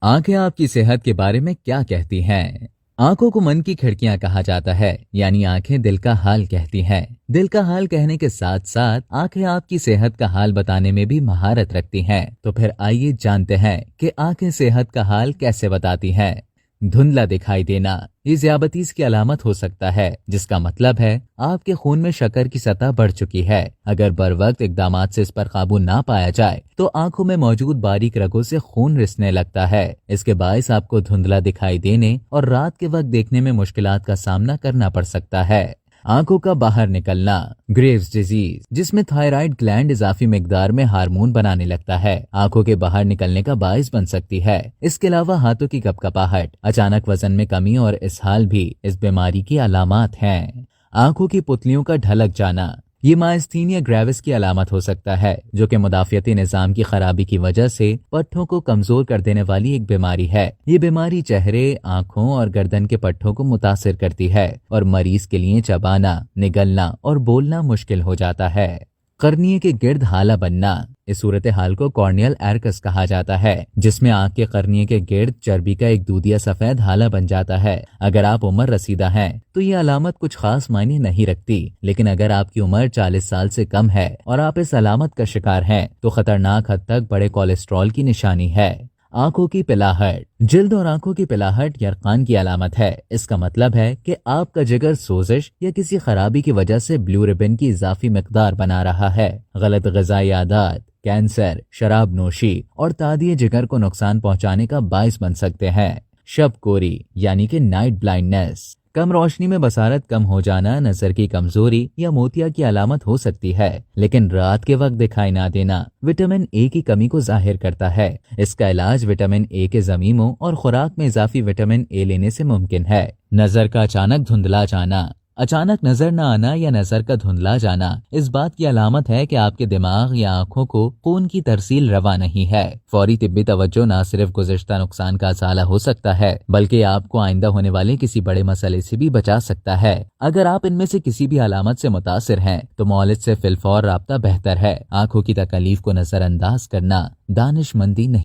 आंखें आपकी सेहत के बारे में क्या कहती हैं? आंखों को मन की खिड़कियां कहा जाता है, यानी आंखें दिल का हाल कहती हैं। दिल का हाल कहने के साथ साथ आंखें आपकी सेहत का हाल बताने में भी महारत रखती हैं। तो फिर आइए जानते हैं कि आंखें सेहत का हाल कैसे बताती हैं। धुंधला दिखाई देना ये ज़ियाबतीस की अलामत हो सकता है, जिसका मतलब है आपके खून में शक्कर की सतह बढ़ चुकी है। अगर बरवक्त इकदामात से इस पर काबू ना पाया जाए तो आंखों में मौजूद बारीक रगों से खून रिसने लगता है। इसके बायस आपको धुंधला दिखाई देने और रात के वक्त देखने में मुश्किलात का सामना करना पड़ सकता है। आंखों का बाहर निकलना, ग्रेव्स डिजीज, जिसमें थायराइड ग्लैंड इजाफी मिकदार में हार्मोन बनाने लगता है, आंखों के बाहर निकलने का बायस बन सकती है। इसके अलावा हाथों की कपकपाहट, अचानक वजन में कमी और इसहाल भी इस बीमारी की अलामात हैं। आंखों की पुतलियों का ढलक जाना, ये माइस्थीनिया ग्रेविस की अलामत हो सकता है, जो कि मुदाफियती निज़ाम की खराबी की वजह से पट्ठों को कमजोर कर देने वाली एक बीमारी है। ये बीमारी चेहरे, आंखों और गर्दन के पट्ठों को मुतासिर करती है और मरीज के लिए चबाना, निगलना और बोलना मुश्किल हो जाता है। कर्निए के गिर्द हाला बनना, इस सूरत हाल को कॉर्नियल एरकस कहा जाता है, जिसमें आंख के कर्निए के गिर्द चर्बी का एक दूधिया सफेद हाला बन जाता है। अगर आप उम्र रसीदा हैं तो ये अलामत कुछ खास मायने नहीं रखती, लेकिन अगर आपकी उम्र 40 साल से कम है और आप इस अलामत का शिकार हैं तो खतरनाक हद तक बड़े कोलेस्ट्रॉल की निशानी है। आंखों की पिलाहट, जिल्द और आंखों की पिलाहट यरकान की अलामत है। इसका मतलब है कि आपका जिगर सोजिश या किसी खराबी की वजह से ब्लू रिबन की इजाफी मिकदार बना रहा है। गलत ग़िज़ाई आदत, कैंसर, शराब नोशी और तादिए जिगर को नुकसान पहुंचाने का बायस बन सकते हैं। शब कोरी यानी कि नाइट ब्लाइंडनेस, कम रोशनी में बसारत कम हो जाना नजर की कमजोरी या मोतिया की अलामत हो सकती है, लेकिन रात के वक्त दिखाई ना देना विटामिन ए की कमी को जाहिर करता है। इसका इलाज विटामिन ए के ज़मीमों और खुराक में इजाफी विटामिन ए लेने से मुमकिन है। नजर का अचानक धुंधला जाना, अचानक नजर न आना या नजर का धुंधला जाना इस बात की अलामत है कि आपके दिमाग या आंखों को खून की तरसील रवा नहीं है। फौरी तिब्बी तवज्जो न सिर्फ गुज़िश्ता नुकसान का असाला हो सकता है, बल्कि आपको आइंदा होने वाले किसी बड़े मसले से भी बचा सकता है। अगर आप इनमें से किसी भी अलामत से मुतासिर हैं तो मौलिद से फिलफौर राब्ता बेहतर है। आंखों की तकलीफ को नजरअंदाज करना दानिशमंदी नहीं।